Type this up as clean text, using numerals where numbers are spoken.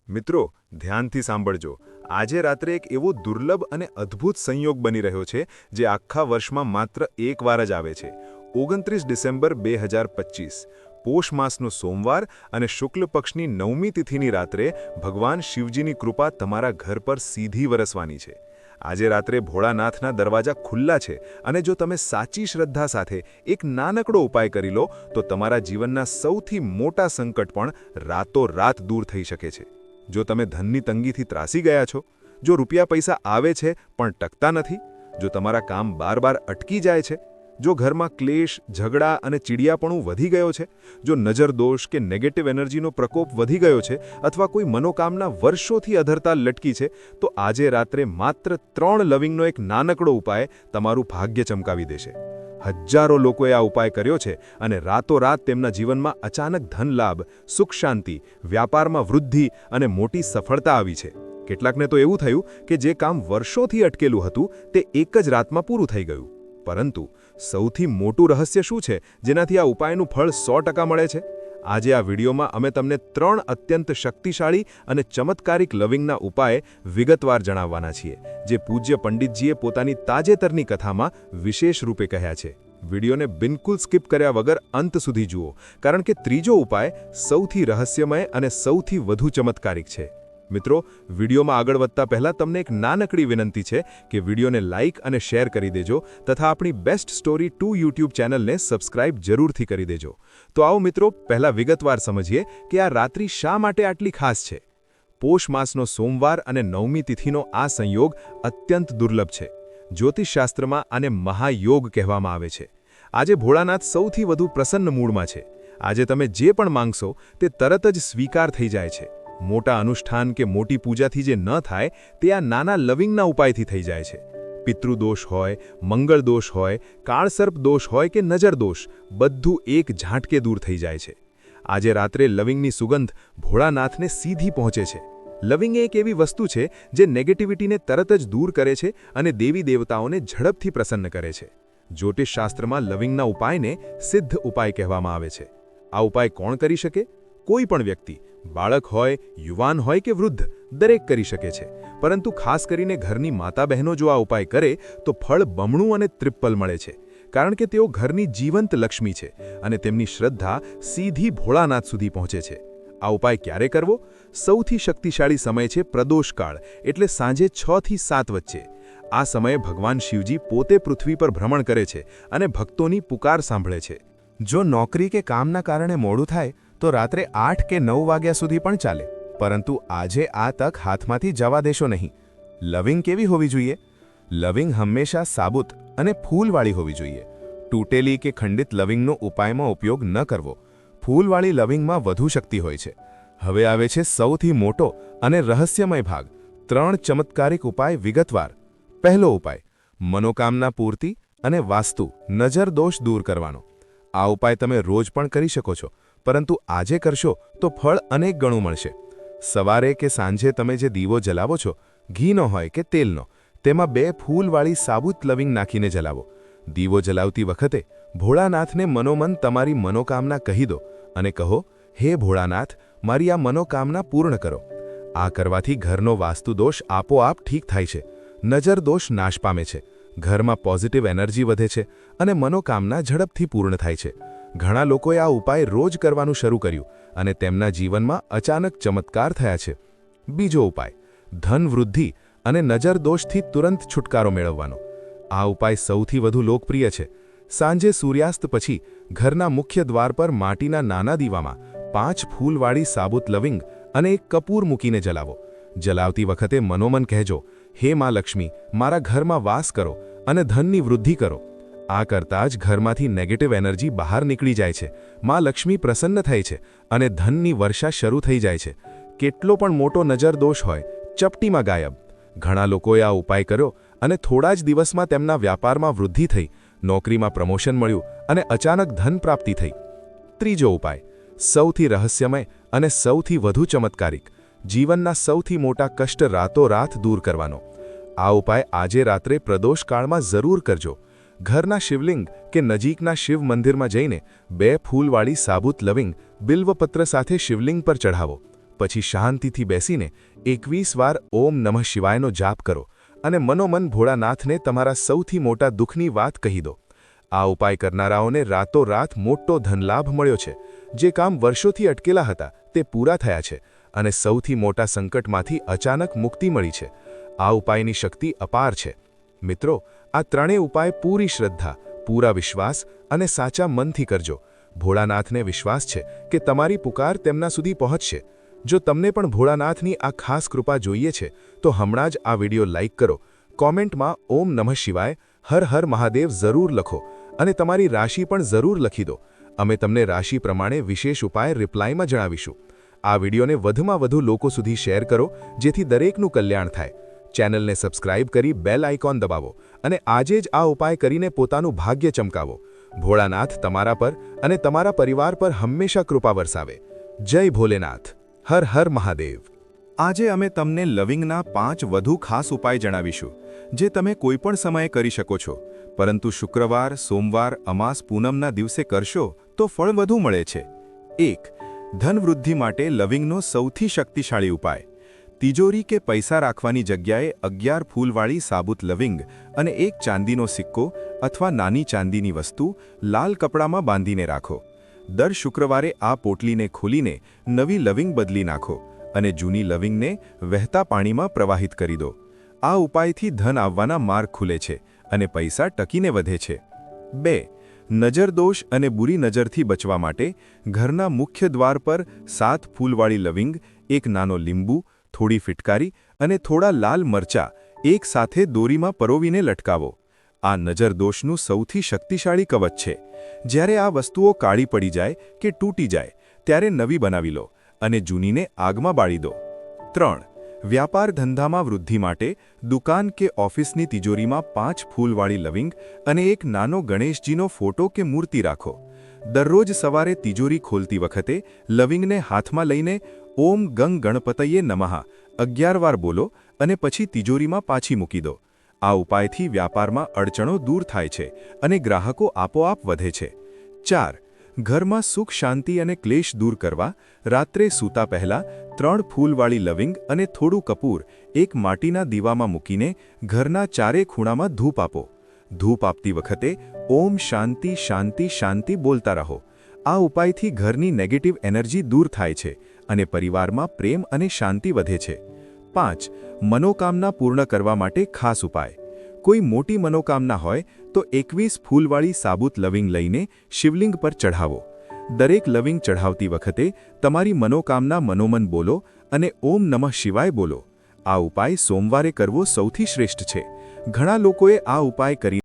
મિત્રો, ધ્યાનથી સાંભળજો. આજે રાત્રે એક એવો દુર્લભ અને અદ્ભુત સંયોગ બની રહ્યો છે જે આખા વર્ષમાં માત્ર એકવાર જ આવે છે. 29 ડિસેમ્બર 2025 પોષ માસનો સોમવાર અને શુક્લ પક્ષની 9મી તિથિની રાત્રે ભગવાન શિવજીની કૃપા તમારા ઘર પર સીધી વરસવાની છે. આજે રાત્રે ભોળાનાથના દરવાજા ખુલ્લા છે અને જો તમે સાચી શ્રદ્ધા સાથે એક નાનકડો ઉપાય કરી લો તો તમારા જીવનના સૌથી મોટા સંકટ પણ રાતોરાત દૂર થઈ શકે છે. જો તમે ધનની તંગીથી ત્રાસી ગયા છો, જો રૂપિયા પૈસા આવે છે પણ ટકતા નથી, જો તમારા કામ બાર અટકી જાય છે, જો ઘરમાં ક્લેશ, ઝઘડા અને ચીડિયાપણું વધી ગયો છે, જો નજર દોષ કે નેગેટિવ એનર્જીનો પ્રકોપ વધી ગયો છે અથવા કોઈ મનોકામના વર્ષોથી અધરતા લટકી છે, તો આજે રાત્રે માત્ર 3 લવિંગનો એક નાનકડો ઉપાય તમારું ભાગ્ય ચમકાવી દેશે. હજારો લોકોએ આ ઉપાય કર્યો છે અને રાતોરાત તેમના જીવનમાં અચાનક ધન લાભ, સુખ શાંતિ, વ્યાપારમાં વૃદ્ધિ અને મોટી સફળતા આવી છે. કેટલાકને તો એવું થયું કે જે કામ વર્ષોથી અટકેલું હતું તે એક જ રાતમાં પૂરું થઈ ગયું. પરંતુ સૌથી મોટું રહસ્ય શું છે જેનાથી આ ઉપાયનું ફળ 100% મળે છે? આજે આ વિડીયોમાં અમે તમને 3 અત્યંત શક્તિશાળી અને ચમત્કારિક લવિંગના ઉપાય વિગતવાર જણાવવાના છીએ, જે પૂજ્ય પંડિતજીએ પોતાની તાજેતરની કથામાં વિશેષ રૂપે કહ્યા છે. વિડીયોને બિલકુલ સ્કીપ કર્યા વગર અંત સુધી જુઓ, કારણ કે ત્રીજો ઉપાય સૌથી રહસ્યમય અને સૌથી વધુ ચમત્કારિક છે. મિત્રો, વિડીયોમાં આગળ વધતા પહેલાં તમને એક નાનકડી વિનંતી છે કે વિડીયોને લાઇક અને શેર કરી દેજો તથા આપણી બેસ્ટ સ્ટોરી 2 યુટ્યુબ ચેનલને સબસ્ક્રાઇબ જરૂરથી કરી દેજો. તો આવો મિત્રો, પહેલાં વિગતવાર સમજીએ કે આ રાત્રિ શા માટે આટલી ખાસ છે. પોષ માસનો સોમવાર અને 9મી તિથિનો આ સંયોગ અત્યંત દુર્લભ છે. જ્યોતિષશાસ્ત્રમાં આને મહાયોગ કહેવામાં આવે છે. આજે ભોળાનાથ સૌથી વધુ પ્રસન્ન મૂડમાં છે. આજે તમે જે પણ માંગશો તે તરત જ સ્વીકાર થઈ જાય છે. મોટા અનુષ્ઠાન કે મોટી પૂજાથી જે ન થાય તે આ નાના લવિંગના ઉપાયથી થઈ જાય છે. પિતૃદોષ હોય, મંગળ દોષ હોય, કાળસર્પ દોષ હોય કે નજર દોષ, બધું એક ઝાટકે દૂર થઈ જાય છે. આજે રાત્રે લવિંગની સુગંધ ભોળાનાથને સીધી પહોંચે છે. લવિંગ એક એવી વસ્તુ છે જે નેગેટિવિટીને તરત જ દૂર કરે છે અને દેવી દેવતાઓને ઝડપથી પ્રસન્ન કરે છે. જ્યોતિષશાસ્ત્રમાં લવિંગના ઉપાયને સિદ્ધ ઉપાય કહેવામાં આવે છે. આ ઉપાય કોણ કરી શકે? કોઈ પણ વ્યક્તિ, બાળક હોય, યુવાન હોય કે વૃદ્ધ, દરેક કરી શકે છે. પરંતુ ખાસ કરીને ઘરની માતા બહેનો જો આ ઉપાય કરે તો ફળ બમણું અને ત્રિપ્પલ મળે છે, કારણ કે તેઓ ઘરની જીવંત લક્ષ્મી છે અને તેમની શ્રદ્ધા સીધી ભોળાનાથ સુધી પહોંચે છે. આ ઉપાય ક્યારે કરવો? સૌથી શક્તિશાળી સમય છે પ્રદોષકાળ, એટલે સાંજે 6 થી 7 વચ્ચે. આ સમયે ભગવાન શિવજી પોતે પૃથ્વી પર ભ્રમણ કરે છે અને ભક્તોની પુકાર સાંભળે છે. જો નોકરી કે કામના કારણે મોડું થાય તો રાત્રે 8 કે 9 વાગ્યા સુધી પણ ચાલે, પરંતુ આજે આ તક હાથમાંથી જવા દેશો નહીં. લવિંગ કેવી હોવી જોઈએ? લવિંગ હંમેશા સાબુત અને ફૂલવાળી હોવી જોઈએ. તૂટેલી કે ખંડિત લવિંગનો ઉપાયમાં ઉપયોગ ન કરવો. ફૂલવાળી લવિંગમાં વધુ શક્તિ હોય છે. હવે આવે છે સૌથી મોટો અને રહસ્યમય ભાગ. 3 ચમત્કારિક ઉપાય વિગતવાર. પહેલો ઉપાય, મનોકામના પૂર્તિ અને વાસ્તુ નજર દોષ દૂર કરવાનો. આ ઉપાય તમે રોજ પણ કરી શકો છો, પરંતુ આજે કરશો તો ફળ અનેક ગણું મળશે. સવારે કે સાંજે તમે જે દીવો જલાવો છો, ઘીનો હોય કે તેલનો, તેમાં 2 ફૂલવાળી સાબુત લવિંગ નાખીને જલાવો. દીવો જલાવતી વખતે ભોળાનાથને મનોમન તમારી મનોકામના કહી દો અને કહો, હે ભોળાનાથ, મારી આ મનોકામના પૂર્ણ કરો. આ કરવાથી ઘરનો વાસ્તુદોષ આપોઆપ ઠીક થાય છે, નજર દોષ નાશ પામે છે, ઘરમાં પોઝિટિવ એનર્જી વધે છે અને મનોકામના ઝડપથી પૂર્ણ થાય છે. ઘણા લોકોએ આ ઉપાય રોજ કરવાનું શરૂ કર્યું અને તેમના જીવનમાં અચાનક ચમત્કાર થયા છે. બીજો ઉપાય, ધન વૃદ્ધિ અને નજર દોષથી તુરંત છુટકારો મેળવવાનો. આ ઉપાય સૌથી વધુ લોકપ્રિય છે. સાંજે સૂર્યાસ્ત પછી ઘરના મુખ્ય દ્વાર પર માટીના નાના દીવામાં 5 ફૂલવાળી સાબુત લવિંગ અને એક કપૂર મૂકીને જલાવો. જલાવતી વખતે મનોમન કહેજો, હે મા લક્ષ્મી, મારા ઘરમાં વાસ કરો અને ધનની વૃદ્ધિ કરો. આ કરતાં જ ઘરમાંથી નેગેટિવ એનર્જી બહાર નીકળી જાય છે, માં લક્ષ્મી પ્રસન્ન થાય છે અને ધનની વર્ષા શરૂ થઈ જાય છે. કેટલો પણ મોટો નજર દોષ હોય, ચપટીમાં ગાયબ. ઘણા લોકોએ આ ઉપાય કર્યો અને થોડા જ દિવસમાં તેમના વ્યાપારમાં વૃદ્ધિ થઈ, નોકરીમાં પ્રમોશન મળ્યું અને અચાનક ધન પ્રાપ્તિ થઈ. ત્રીજો ઉપાય, સૌથી રહસ્યમય અને સૌથી વધુ ચમત્કારિક, જીવનના સૌથી મોટા કષ્ટ રાતોરાત દૂર કરવાનો. આ ઉપાય આજે રાત્રે પ્રદોષકાળમાં જરૂર કરજો. ઘરના શિવલિંગ કે નજીકના શિવ મંદિરમાં જઈને 2 ફૂલવાળી સાબુત લવિંગ બિલ્વપત્ર સાથે શિવલિંગ પર ચઢાવો. પછી શાંતિથી બેસીને 21 વાર ઓમ નમઃ શિવાયનો જાપ કરો અને મનોમન ભોળાનાથને તમારા સૌથી મોટા દુઃખની વાત કહી દો. આ ઉપાય કરનારાઓને રાતોરાત મોટો ધનલાભ મળ્યો છે. જે કામ વર્ષોથી અટકેલા હતા તે પૂરા થયા છે અને સૌથી મોટા સંકટમાંથી અચાનક મુક્તિ મળી છે. આ ઉપાયની શક્તિ અપાર છે. મિત્રો, આ ત્રણેય ઉપાય પૂરી શ્રદ્ધા, પૂરા વિશ્વાસ અને સાચા મનથી કરજો. ભોળાનાથને વિશ્વાસ છે કે તમારી પુકાર તેમના સુધી પહોંચશે. જો તમને પણ ભોળાનાથની આ ખાસ કૃપા જોઈએ છે તો હમણાં જ આ વિડિયો લાઇક કરો, કોમેન્ટમાં ઓમ નમઃ શિવાય, હર હર મહાદેવ જરૂર લખો અને તમારી રાશિ પણ જરૂર લખી દો. અમે તમને રાશિ પ્રમાણે વિશેષ ઉપાય રિપ્લાયમાં જણાવીશું. આ વિડિયોને વધુમાં વધુ લોકો સુધી શેર કરો જેથી દરેકનું કલ્યાણ થાય. ચેનલને સબસ્ક્રાઇબ કરી બેલ આઇકોન દબાવો અને આજે જ આ ઉપાય કરીને પોતાનું ભાગ્ય ચમકાવો. ભોળાનાથ તમારા પર અને તમારા પરિવાર પર હંમેશા કૃપા વરસાવે. જય ભોલેનાથ. હર હર મહાદેવ. આજે અમે તમને લવિંગના 5 વધુ ખાસ ઉપાય જણાવીશું જે તમે કોઈપણ સમયે કરી શકો છો, પરંતુ શુક્રવાર, સોમવાર, અમાસ, પૂનમના દિવસે કરશો તો ફળ વધુ મળે છે. 1. ધનવૃદ્ધિ માટે લવિંગનો સૌથી શક્તિશાળી ઉપાય. તિજોરી કે પૈસા રાખવાની જગ્યાએ 11 ફૂલવાળી સાબુત લવિંગ અને એક ચાંદીનો સિક્કો અથવા નાની ચાંદીની વસ્તુ લાલ કપડામાં બાંધીને રાખો. દર શુક્રવારે આ પોટલીને ખોલીને નવી લવિંગ બદલી નાખો અને જૂની લવિંગને વહેતા પાણીમાં પ્રવાહિત કરી દો. આ ઉપાયથી ધન આવવાના માર્ગ ખુલે છે અને પૈસા ટકીને વધે છે. 2. નજરદોષ અને બુરી નજરથી બચવા માટે ઘરના મુખ્ય દ્વાર પર 7 ફૂલવાળી લવિંગ, એક નાનો લીંબુ, થોડી ફિટકારી અને થોડા લાલ મરચાં એક સાથે દોરીમાં પરોવીને લટકાવો. આ નજરદોષનું સૌથી શક્તિશાળી કવચ છે. જ્યારે આ વસ્તુઓ કાળી પડી જાય કે તૂટી જાય ત્યારે નવી બનાવી લો અને જૂનીને આગમાં બાળી દો. 3. વ્યાપાર ધંધામાં વૃદ્ધિ માટે દુકાન કે ઓફિસની તિજોરીમાં 5 ફૂલવાળી લવિંગ અને એક નાનો ગણેશજીનો ફોટો કે મૂર્તિ રાખો. દરરોજ સવારે તિજોરી ખોલતી વખતે લવિંગને હાથમાં લઈને ઓમ ગંગ ગણપતયે નમઃ 11 વાર બોલો અને પછી તિજોરીમાં પાછી મૂકી દો. આ ઉપાયથી વ્યાપારમાં અડચણો દૂર થાય છે અને ગ્રાહકો આપોઆપ વધે છે. 4. ઘરમાં સુખ, શાંતિ અને ક્લેશ દૂર કરવા રાત્રે સૂતા પહેલા 3 ફૂલવાળી લવિંગ અને થોડું કપૂર એક માટીના દીવામાં મૂકીને ઘરના ચારે ખૂણામાં ધૂપ આપો. ધૂપ આપતી વખતે ઓમ શાંતિ શાંતિ શાંતિ બોલતા રહો. આ ઉપાયથી ઘરની નેગેટિવ એનર્જી દૂર થાય છે અને પરિવારમાં પ્રેમ અને શાંતિ વધે છે. 5. મનોકામના પૂર્ણ કરવા માટે ખાસ ઉપાય. કોઈ મોટી મનોકામના હોય તો 21 ફૂલવાળી સાબુત લવિંગ લઈને શિવલિંગ પર ચઢાવો. દરેક લવિંગ ચઢાવતી વખતે તમારી મનોકામના મનોમન બોલો અને ઓમ નમઃ શિવાય બોલો. આ ઉપાય સોમવારે કરવો સૌથી શ્રેષ્ઠ છે. ઘણા લોકોએ આ ઉપાય કરી